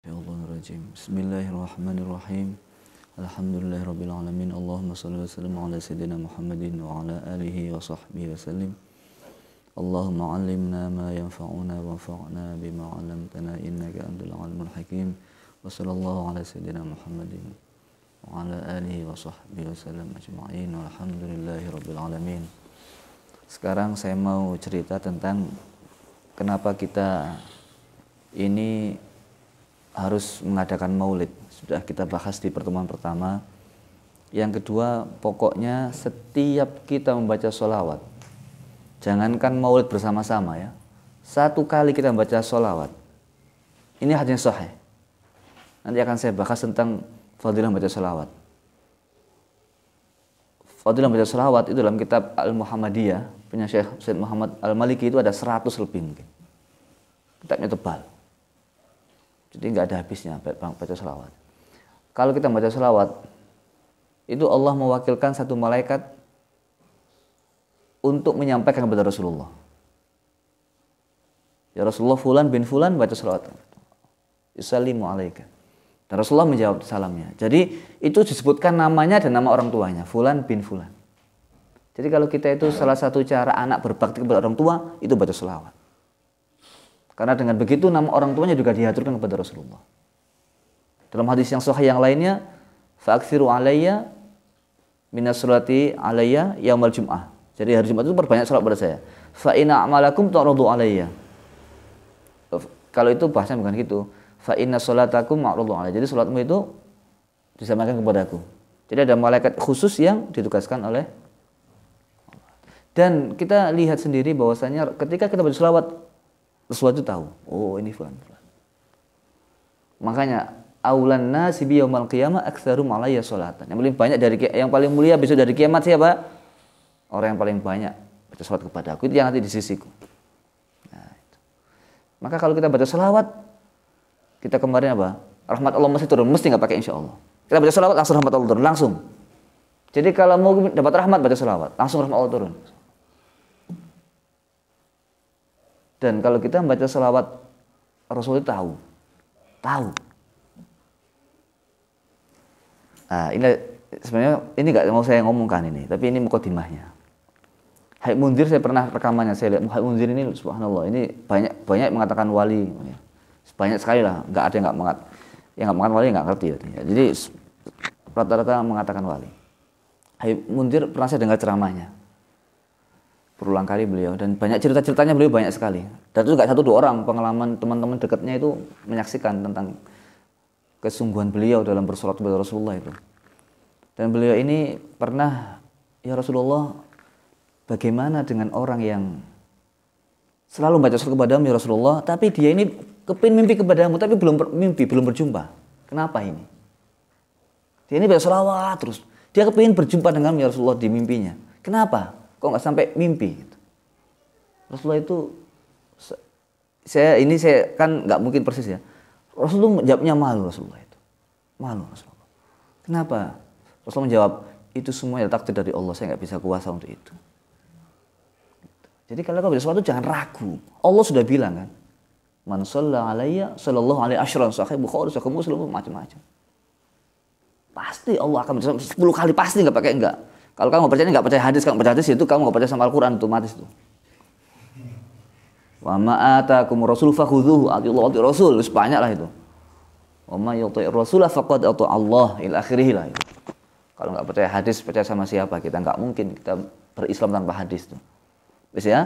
Bismillahirrahmanirrahim. Bismillahirrahmanirrahim. Alhamdulillahirabbil alamin. Allahumma shalli wa sallim ala sayyidina Muhammadin wa ala alihi wa sahbihi wa sallim. Allahumma 'allimna ma yanfa'una wanfa'na bima 'allamtana innaka antal alimul hakim. Wa sallallahu ala sayyidina Muhammadin wa ala alihi wa sahbihi wa sallam ajma'in. Walhamdulillahirabbil alamin. Sekarang saya mau cerita tentang kenapa kita ini harus mengadakan maulid. Sudah kita bahas di pertemuan pertama. Yang kedua, pokoknya setiap kita membaca sholawat, jangankan maulid bersama-sama ya, satu kali kita membaca sholawat, ini hadis sahih. Nanti akan saya bahas tentang fadilah membaca sholawat. Fadilah membaca sholawat itu dalam kitab Al-Muhammadiyah punya Syekh Said Muhammad Al-Maliki itu ada 100 lebih mungkin. Kitabnya tebal. Jadi nggak ada habisnya baca sholawat. Kalau kita baca sholawat, itu Allah mewakilkan satu malaikat untuk menyampaikan kepada Rasulullah. Ya Rasulullah, fulan bin fulan baca sholawat. Yusallimu alaika. Dan Rasulullah menjawab salamnya. Jadi itu disebutkan namanya dan nama orang tuanya, fulan bin fulan. Jadi kalau kita itu salah satu cara anak berbakti kepada orang tua, itu baca sholawat. Karena dengan begitu nama orang tuanya juga diaturkan kepada Rasulullah. Dalam hadis yang sahih yang lainnya, fa'aksiru alayya minas sholati alayya yaumal jum'ah. Jadi hari Jumat itu perbanyak salat pada saya. Fa inna a'malakum tu'radu alayya. Kalau itu bahasanya bukan gitu. Fa inna sholatakum ma'rudu alayya. Jadi salatmu itu disampaikan kepadaku. Jadi ada malaikat khusus yang ditugaskan oleh Allah. Dan kita lihat sendiri bahwasanya ketika kita baca selawat, Rasulullah itu tahu, oh ini fulan. Makanya aulan nasi bi yaumil qiyamah aktsarum alayya sholatan. Yang paling mulia besok dari kiamat siapa? Orang yang paling banyak baca salat kepada aku, itu yang nanti di sisiku. Nah, itu. Maka kalau kita baca selawat, kita kemarin apa? Rahmat Allah mesti turun, mesti nggak pakai insya Allah. Kita baca selawat langsung rahmat Allah turun, langsung. Jadi kalau mau dapat rahmat baca selawat, langsung rahmat Allah turun. Dan kalau kita membaca selawat, Rasul itu tahu. Nah, ini sebenarnya ini nggak mau saya ngomongkan ini, tapi ini mukadimahnya. Haid Munzir saya pernah rekamannya, saya lihat Haid Munzir ini subhanallah, ini banyak mengatakan wali, banyak sekali lah, nggak ada yang nggak mengatakan wali nggak ngerti. Jadi rata-rata mengatakan wali. Haid Munzir pernah saya dengar ceramahnya. Berulang kali beliau, dan banyak cerita-ceritanya beliau banyak sekali. Dan itu nggak 1-2 orang, pengalaman teman-teman dekatnya itu menyaksikan tentang kesungguhan beliau dalam bersolat kepada Rasulullah itu. Dan beliau ini pernah, ya Rasulullah, bagaimana dengan orang yang selalu baca salat kepadamu ya Rasulullah, tapi dia ini kepin mimpi kepadamu, tapi belum berjumpa. Kenapa ini? Dia ini baca sholawat terus, dia kepingin berjumpa denganmu ya Rasulullah di mimpinya. Kenapa? Kok nggak sampai mimpi? Rasulullah itu, saya kan nggak mungkin persis ya. Rasulullah jawabnya malu Rasulullah itu, malu Rasulullah. Kenapa? Rasulullah menjawab, itu semuanya takdir dari Allah, saya nggak bisa kuasa untuk itu. Jadi kalau kamu sesuatu jangan ragu. Allah sudah bilang kan, man shalla alayya sallallahu alaihi asyran, sahih Bukhari, sahih Muslim, macam-macam. Pasti Allah akan 10 kali, pasti nggak pakai enggak. Kalau kamu nggak percaya hadis, kalau percaya hadis itu kamu nggak percaya sama Al-Quran, otomatis itu. Wa ma atakum rasul fakhudhuhu, atiullah wa rasul, banyak lah itu. Wa ma yuti'ir rasul faqad ata Allah ila akhirih lah itu. Kalau nggak percaya hadis, percaya sama siapa? Kita nggak mungkin kita berislam tanpa hadis itu. Bisa ya?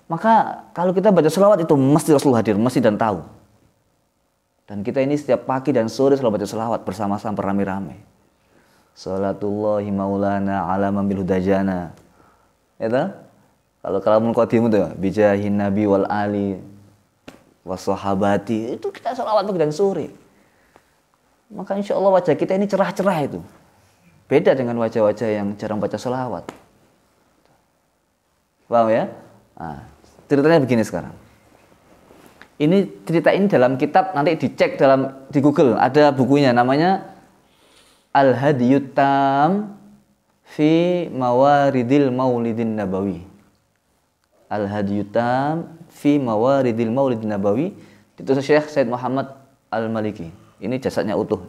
Maka kalau kita baca selawat itu mesti Rasul hadir, mesti dan tahu. Dan kita ini setiap pagi dan sore selalu baca selawat bersama-sama beramai-ramai. Salatullahi maulana ala mambil hudajana. Ya, kalau kalamul qadim itu bijahin nabi wal ali wassahabati, itu kita selawat pagi dan sore. Maka insya Allah wajah kita ini cerah-cerah itu. Beda dengan wajah-wajah yang jarang baca selawat. Paham ya? Nah, ceritanya begini sekarang. Cerita ini dalam kitab, nanti dicek di Google, ada bukunya namanya Al-Hadiyut Tam fi Mawaridil Maulidin Nabawi. Al-Hadiyut Tam fi Mawaridil Maulidin Nabawi, ditulis Syekh Said Muhammad Al-Maliki. Ini jasadnya utuh.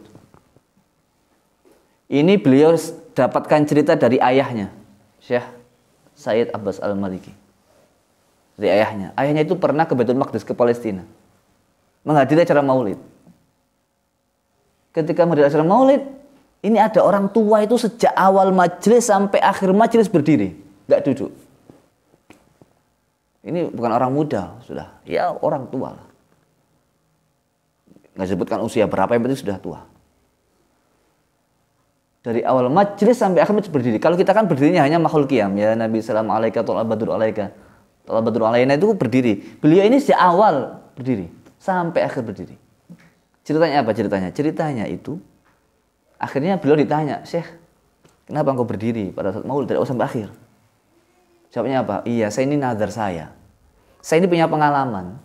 Ini beliau dapatkan cerita dari ayahnya, Syekh Said Abbas Al-Maliki. Dari ayahnya. Ayahnya itu pernah ke Baitul Maqdis, ke Palestina, menghadiri acara maulid. Ketika menghadiri acara maulid, ini ada orang tua itu sejak awal majelis sampai akhir majelis berdiri, nggak duduk. Ini bukan orang muda, sudah, ya orang tua lah. Nggak sebutkan usia berapa, yang penting sudah tua. Dari awal majelis sampai akhir majelis berdiri. Kalau kita kan berdirinya hanya mahul qiyam, ya Nabi sallallahu alaihi wasallam, tolak badru alaika, tolak badru alaina, itu berdiri. Beliau ini sejak awal berdiri sampai akhir berdiri. Ceritanya apa ceritanya? Ceritanya itu akhirnya beliau ditanya, Syekh, kenapa engkau berdiri pada saat maulid dari awal sampai akhir? Jawabnya apa? Iya, saya ini nazar saya. Saya ini punya pengalaman.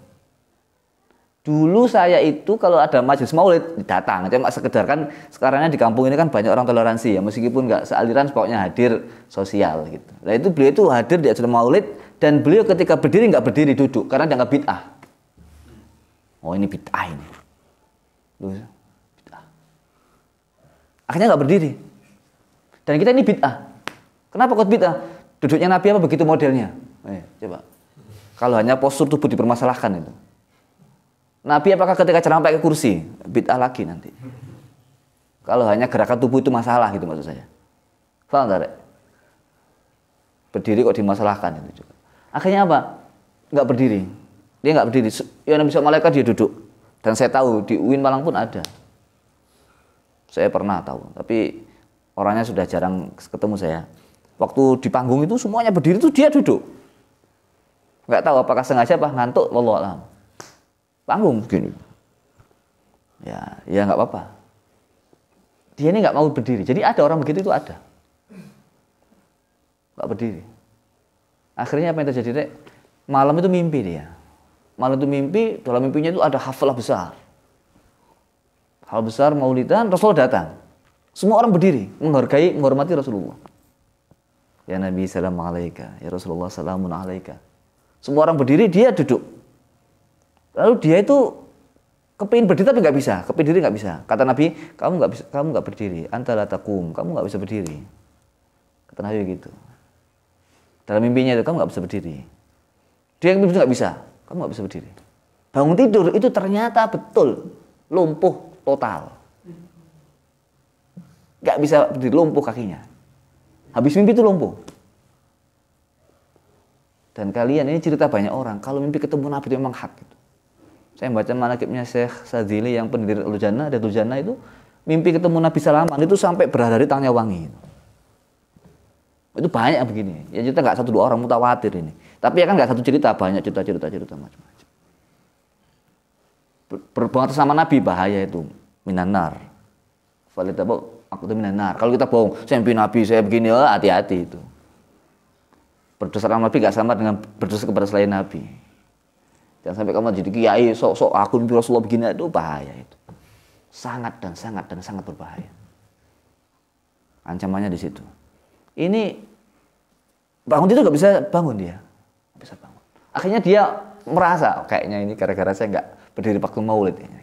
Dulu saya itu kalau ada majelis maulid datang, cuma sekedar, kan sekarangnya di kampung ini kan banyak orang toleransi ya, meskipun nggak sealiran, pokoknya hadir sosial gitu. Nah itu beliau itu hadir di acara maulid, dan beliau ketika berdiri nggak berdiri, duduk karena dianggap bid'ah. Oh ini bid'ah ini. Bid'ah. Akhirnya nggak berdiri. Dan kita ini bid'ah. Kenapa kok bid'ah? Duduknya Nabi apa begitu modelnya? Coba. Kalau hanya postur tubuh dipermasalahkan itu. Nabi apakah ketika ceramah pakai kursi? Bid'ah lagi nanti. Kalau hanya gerakan tubuh itu masalah gitu maksud saya. Paham tak? Berdiri kok dimasalahkan itu juga. Akhirnya apa? Nggak berdiri. Dia nggak berdiri. Ya Nabi malaikat dia duduk. Dan saya tahu di UIN Malang pun ada. Saya pernah tahu. Tapi orangnya sudah jarang ketemu saya. Waktu di panggung itu semuanya berdiri, itu dia duduk. Nggak tahu apakah sengaja apa ngantuk, wallahu a'lam. Panggung begini. Ya nggak apa-apa. Dia ini nggak mau berdiri. Jadi ada orang begitu itu ada. Nggak berdiri. Akhirnya apa yang terjadi, Dek? Malam itu mimpi dia. Malam itu mimpi, dalam mimpinya itu ada hafalah besar. Hal besar maulidan, Rasulullah datang. Semua orang berdiri, menghargai, menghormati Rasulullah. Ya Nabi salamu alaika, ya Rasulullah salamun alaika. Semua orang berdiri, dia duduk. Lalu dia itu kepingin berdiri tapi nggak bisa, kepingin diri nggak bisa. Kata Nabi, kamu nggak berdiri, anta la taqum, kamu nggak bisa berdiri. Kata Nabi gitu. Dalam mimpinya itu kamu nggak bisa berdiri. Dia yang nggak bisa, kamu nggak bisa berdiri. Bangun tidur itu ternyata betul lumpuh total, nggak bisa berdiri, lumpuh kakinya. Habis mimpi itu lumpuh. Dan kalian ini cerita banyak orang, kalau mimpi ketemu Nabi itu memang hak gitu. Saya baca manaqibnya Syekh Sadzili yang pendiri Al-Jannah, Datul Jannah itu, mimpi ketemu Nabi salaman itu sampai berhari-hari tangannya wangi. Itu banyak begini. Ya cerita nggak satu dua orang, mutawatir ini. Tapi ya kan nggak satu cerita, banyak cerita macam-macam. Berbohong sama Nabi bahaya itu, minanar. Falitabau aku tuh minanar. Kalau kita bohong, saya mimpi Nabi, saya begini, hati-hati itu. Berdosa sama Nabi nggak sama dengan berdosa kepada selain Nabi. Jangan sampai kamu jadi kiai, sok-sok aku mimpi Rasulullah begini, itu bahaya itu. Sangat berbahaya. Ancamannya di situ. Ini bangun itu nggak bisa bangun dia, nggak bisa bangun. Akhirnya dia merasa kayaknya ini gara-gara saya nggak berdiri waktu maulid. Gitu.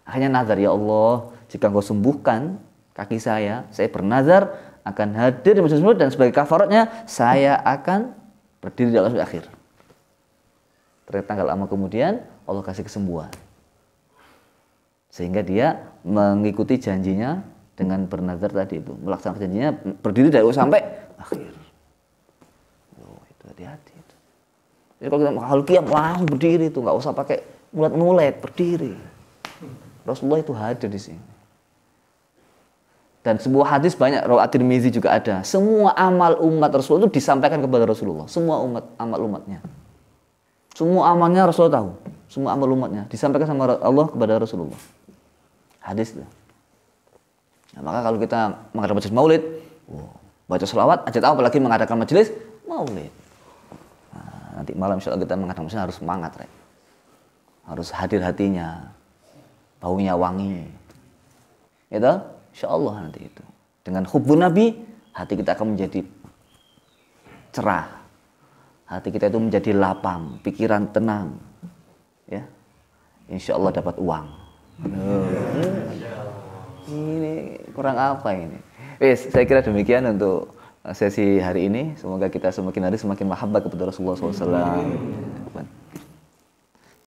Akhirnya nazar, ya Allah, jika Engkau sembuhkan kaki saya bernazar akan hadir di majelis maulid dan sebagai kafaratnya saya akan berdiri di akhir akhir. Ternyata tanggal lama kemudian Allah kasih kesembuhan, sehingga dia mengikuti janjinya dengan bernazar tadi itu, melaksanakan janjinya berdiri dari awal sampai akhir. Itu hati-hati itu. Jadi kalau kita mahal qiyam langsung berdiri itu, nggak usah pakai mulet-mulet, berdiri. Rasulullah itu hadir di sini. Dan sebuah hadis banyak, Rawi At-Tirmizi juga ada. Semua amal umat Rasulullah itu disampaikan kepada Rasulullah. Semua amal umatnya. Semua amalnya Rasulullah tahu. Semua amal umatnya disampaikan sama Allah kepada Rasulullah. Hadis itu. Nah, maka kalau kita mengadakan majelis maulid, baca sholawat, aja tahu apalagi mengadakan majelis maulid. Nah, nanti malam insya Allah kita mengadakan majelis harus semangat, Rek. Harus hadir hatinya, baunya wangi. Gitu? Insya Allah nanti itu. Dengan hubbun Nabi, hati kita akan menjadi cerah. Hati kita itu menjadi lapang, pikiran tenang. Ya. Insya Allah dapat uang. Kurang apa ini? Wes, saya kira demikian untuk sesi hari ini. Semoga kita semakin hari semakin mahabbah kepada Rasulullah SAW.